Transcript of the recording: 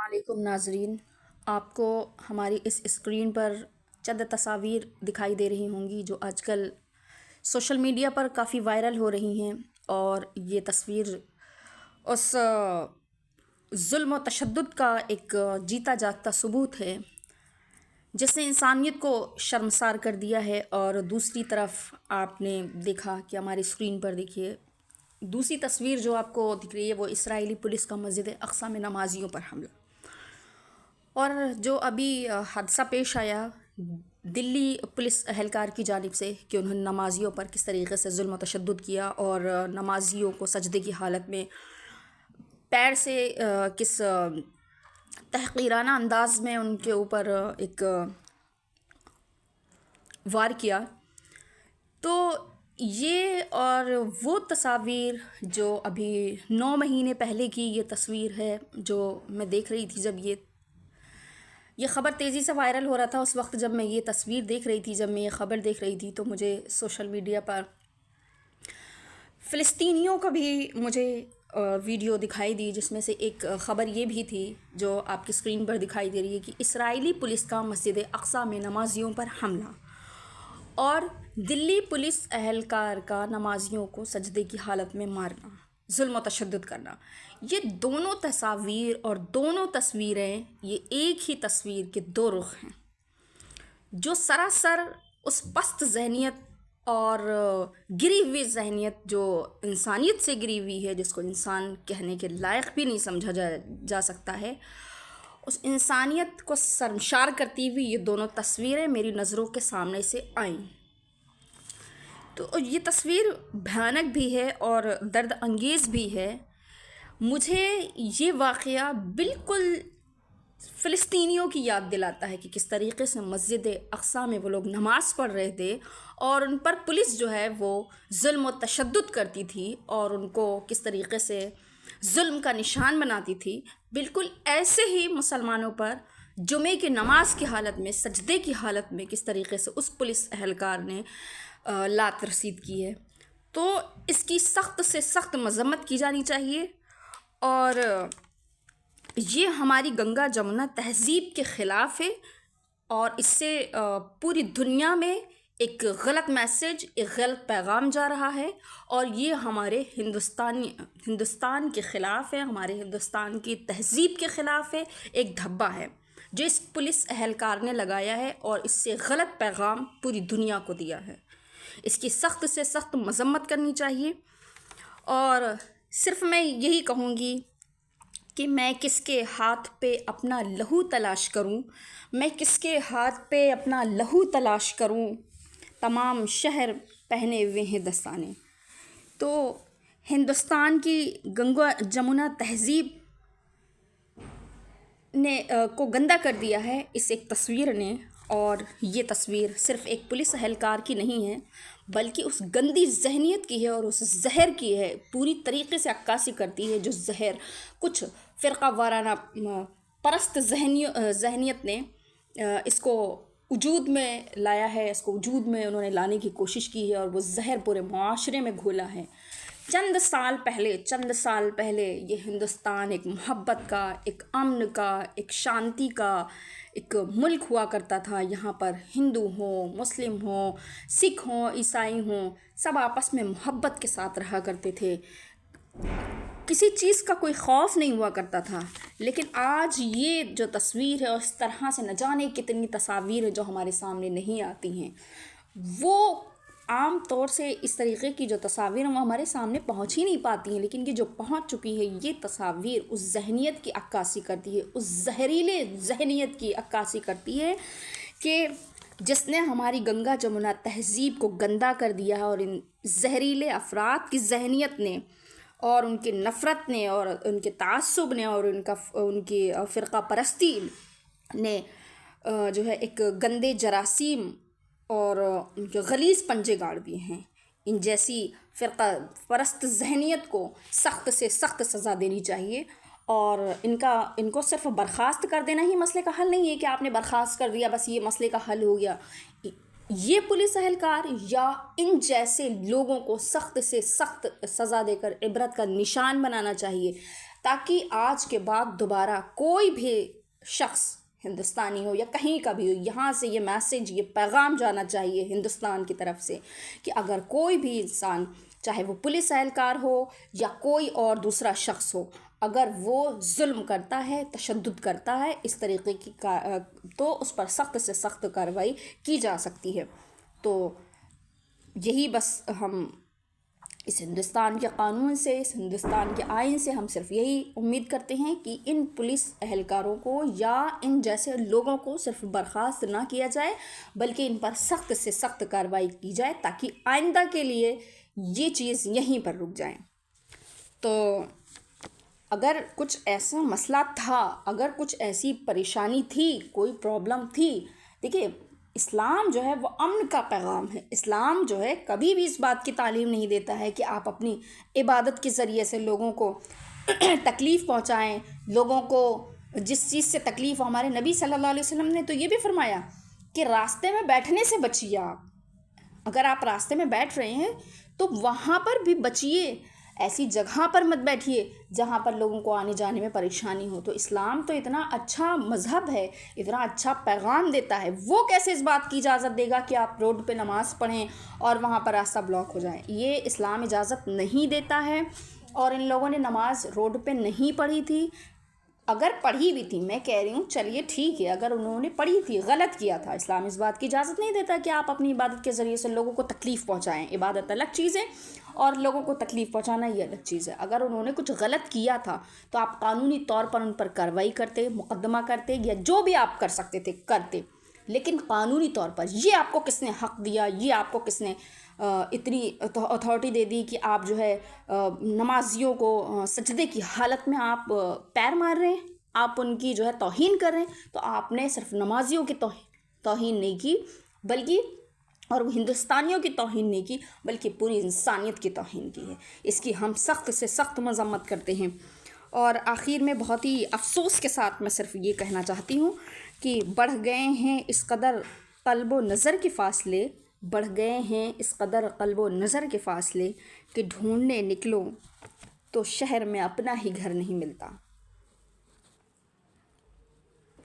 علیکم ناظرین، آپ کو ہماری اس اسکرین پر چند تصاویر دکھائی دے رہی ہوں گی جو آج کل سوشل میڈیا پر کافی وائرل ہو رہی ہیں، اور یہ تصویر اس ظلم و تشدد کا ایک جیتا جاگتا ثبوت ہے جس نے انسانیت کو شرمسار کر دیا ہے۔ اور دوسری طرف آپ نے دیکھا کہ ہماری اسکرین پر دیکھیے دوسری تصویر جو آپ کو دکھ رہی ہے، وہ اسرائیلی پولیس کا مسجد اقصیٰ میں نمازیوں پر حملہ، اور جو ابھی حادثہ پیش آیا دلی پولیس اہلکار کی جانب سے کہ انہوں نے نمازیوں پر کس طریقے سے ظلم و تشدد کیا، اور نمازیوں کو سجدے کی حالت میں پیر سے کس تحقیرانہ انداز میں ان کے اوپر ایک وار کیا۔ تو یہ اور وہ تصاویر جو ابھی 9 مہینے پہلے کی یہ تصویر ہے جو میں دیکھ رہی تھی، جب یہ خبر تیزی سے وائرل ہو رہا تھا، اس وقت جب میں یہ تصویر دیکھ رہی تھی، جب میں یہ خبر دیکھ رہی تھی، تو مجھے سوشل میڈیا پر فلسطینیوں کا بھی مجھے ویڈیو دکھائی دی، جس میں سے ایک خبر یہ بھی تھی جو آپ کی اسکرین پر دکھائی دے رہی ہے کہ اسرائیلی پولیس کا مسجد اقصیٰ میں نمازیوں پر حملہ، اور دلی پولیس اہلکار کا نمازیوں کو سجدے کی حالت میں مارنا، ظلم و تشدد کرنا۔ یہ دونوں تصاویر اور دونوں تصویریں یہ ایک ہی تصویر کے دو رخ ہیں جو سراسر اس پست ذہنیت اور گری ہوئی ذہنیت جو انسانیت سے گری ہوئی ہے، جس کو انسان کہنے کے لائق بھی نہیں سمجھا جا سکتا ہے، اس انسانیت کو شرمسار کرتی ہوئی یہ دونوں تصویریں میری نظروں کے سامنے سے آئیں۔ تو یہ تصویر بھیانک بھی ہے اور درد انگیز بھی ہے۔ مجھے یہ واقعہ بالکل فلسطینیوں کی یاد دلاتا ہے کہ کس طریقے سے مسجد اقصیٰ میں وہ لوگ نماز پڑھ رہے تھے اور ان پر پولیس جو ہے وہ ظلم و تشدد کرتی تھی اور ان کو کس طریقے سے ظلم کا نشان بناتی تھی۔ بالکل ایسے ہی مسلمانوں پر جمعے کی نماز کی حالت میں، سجدے کی حالت میں کس طریقے سے اس پولیس اہلکار نے لات رسید کی ہے۔ تو اس کی سخت سے سخت مذمت کی جانی چاہیے، اور یہ ہماری گنگا جمنا تہذیب کے خلاف ہے، اور اس سے پوری دنیا میں ایک غلط میسج، ایک غلط پیغام جا رہا ہے، اور یہ ہمارے ہندوستان کے خلاف ہے، ہمارے ہندوستان کی تہذیب کے خلاف ہے، ایک دھبا ہے جو اس پولیس اہلکار نے لگایا ہے اور اس سے غلط پیغام پوری دنیا کو دیا ہے۔ اس کی سخت سے سخت مذمت کرنی چاہیے، اور صرف میں یہی کہوں گی کہ میں کس کے ہاتھ پہ اپنا لہو تلاش کروں، میں کس کے ہاتھ پہ اپنا لہو تلاش کروں، تمام شہر پہنے ہوئے ہیں دستانے۔ تو ہندوستان کی گنگا جمنا تہذیب نے کو گندہ کر دیا ہے اس ایک تصویر نے، اور یہ تصویر صرف ایک پولیس اہلکار کی نہیں ہے بلکہ اس گندی ذہنیت کی ہے اور اس زہر کی ہے، پوری طریقے سے عکاسی کرتی ہے جو زہر کچھ فرقہ وارانہ پرست ذہنیت نے اس کو وجود میں لایا ہے، اس کو وجود میں انہوں نے لانے کی کوشش کی ہے، اور وہ زہر پورے معاشرے میں گھولا ہے۔ چند سال پہلے یہ ہندوستان ایک محبت کا، ایک امن کا، ایک شانتی کا ایک ملک ہوا کرتا تھا۔ یہاں پر ہندو ہوں، مسلم ہوں، سکھ ہوں، عیسائی ہوں، سب آپس میں محبت کے ساتھ رہا کرتے تھے، کسی چیز کا کوئی خوف نہیں ہوا کرتا تھا۔ لیکن آج یہ جو تصویر ہے، اس طرح سے نہ جانے کتنی تصاویر ہیں جو ہمارے سامنے نہیں آتی ہیں، وہ عام طور سے اس طریقے کی جو تصاویر ہیں وہ ہمارے سامنے پہنچ ہی نہیں پاتی ہیں، لیکن یہ جو پہنچ چکی ہے یہ تصاویر اس ذہنیت کی عکاسی کرتی ہے، اس زہریلے ذہنیت کی عکاسی کرتی ہے کہ جس نے ہماری گنگا جمنا تہذیب کو گندا کر دیا ہے، اور ان زہریلے افراد کی ذہنیت نے اور ان کی نفرت نے اور ان کے تعصب نے اور ان کی فرقہ پرستی نے جو ہے ایک گندے جراثیم اور ان کے غلیظ پنجے گاڑ دیے ہیں۔ ان جیسی فرقہ پرست ذہنیت کو سخت سے سخت سزا دینی چاہیے، اور ان کو صرف برخاست کر دینا ہی مسئلے کا حل نہیں ہے کہ آپ نے برخاست کر دیا بس یہ مسئلے کا حل ہو گیا۔ یہ پولیس اہلکار یا ان جیسے لوگوں کو سخت سے سخت سزا دے کر عبرت کا نشان بنانا چاہیے، تاکہ آج کے بعد دوبارہ کوئی بھی شخص ہندوستانی ہو یا کہیں کا بھی ہو، یہاں سے یہ میسیج، یہ پیغام جانا چاہیے ہندوستان کی طرف سے کہ اگر کوئی بھی انسان، چاہے وہ پولیس اہلکار ہو یا کوئی اور دوسرا شخص ہو، اگر وہ ظلم کرتا ہے، تشدد کرتا ہے اس طریقے کی تو اس پر سخت سے سخت کارروائی کی جا سکتی ہے۔ تو یہی بس ہم اس ہندوستان کے قانون سے، اس ہندوستان کے آئین سے ہم صرف یہی امید کرتے ہیں کہ ان پولیس اہلکاروں کو یا ان جیسے لوگوں کو صرف برخاست نہ کیا جائے، بلکہ ان پر سخت سے سخت کارروائی کی جائے تاکہ آئندہ کے لیے یہ چیز یہیں پر رک جائیں۔ تو اگر کچھ ایسا مسئلہ تھا، اگر کچھ ایسی پریشانی تھی، کوئی پرابلم تھی، دیکھیے اسلام جو ہے وہ امن کا پیغام ہے۔ اسلام جو ہے کبھی بھی اس بات کی تعلیم نہیں دیتا ہے کہ آپ اپنی عبادت کے ذریعے سے لوگوں کو تکلیف پہنچائیں، لوگوں کو جس چیز سے تکلیف، ہمارے نبی صلی اللہ علیہ وسلم نے تو یہ بھی فرمایا کہ راستے میں بیٹھنے سے بچیے آپ۔ اگر آپ راستے میں بیٹھ رہے ہیں تو وہاں پر بھی بچیے، ایسی جگہ پر مت بیٹھیے جہاں پر لوگوں کو آنے جانے میں پریشانی ہو۔ تو اسلام تو اتنا اچھا مذہب ہے، اتنا اچھا پیغام دیتا ہے، وہ کیسے اس بات کی اجازت دے گا کہ آپ روڈ پہ نماز پڑھیں اور وہاں پر راستہ بلاک ہو جائے؟ یہ اسلام اجازت نہیں دیتا ہے۔ اور ان لوگوں نے نماز روڈ پہ نہیں پڑھی تھی، اگر پڑھی بھی تھی، میں کہہ رہی ہوں چلیے ٹھیک ہے، اگر انہوں نے پڑھی تھی، غلط کیا تھا، اسلام اس بات کی اجازت نہیں دیتا کہ آپ اپنی عبادت کے ذریعے سے لوگوں کو تکلیف پہنچائیں۔ عبادت الگ چیز ہے اور لوگوں کو تکلیف پہنچانا یہ الگ چیز ہے۔ اگر انہوں نے کچھ غلط کیا تھا تو آپ قانونی طور پر ان پر کارروائی کرتے، مقدمہ کرتے، یا جو بھی آپ کر سکتے تھے کرتے، لیکن قانونی طور پر یہ آپ کو کس نے حق دیا، یہ آپ کو کس نے اتنی اتھارٹی دے دی کہ آپ جو ہے نمازیوں کو سجدے کی حالت میں آپ پیر مار رہے ہیں، آپ ان کی جو ہے توہین کر رہے ہیں؟ تو آپ نے صرف نمازیوں کی توہین نہیں کی، بلکہ اور وہ ہندوستانیوں کی توہین نہیں کی، بلکہ پوری انسانیت کی توہین کی ہے۔ اس کی ہم سخت سے سخت مذمت کرتے ہیں۔ اور آخر میں بہت ہی افسوس کے ساتھ میں صرف یہ کہنا چاہتی ہوں کہ بڑھ گئے ہیں اس قدر قلب و نظر کے فاصلے، بڑھ گئے ہیں اس قدر قلب و نظر کے فاصلے کہ ڈھونڈنے نکلو تو شہر میں اپنا ہی گھر نہیں ملتا۔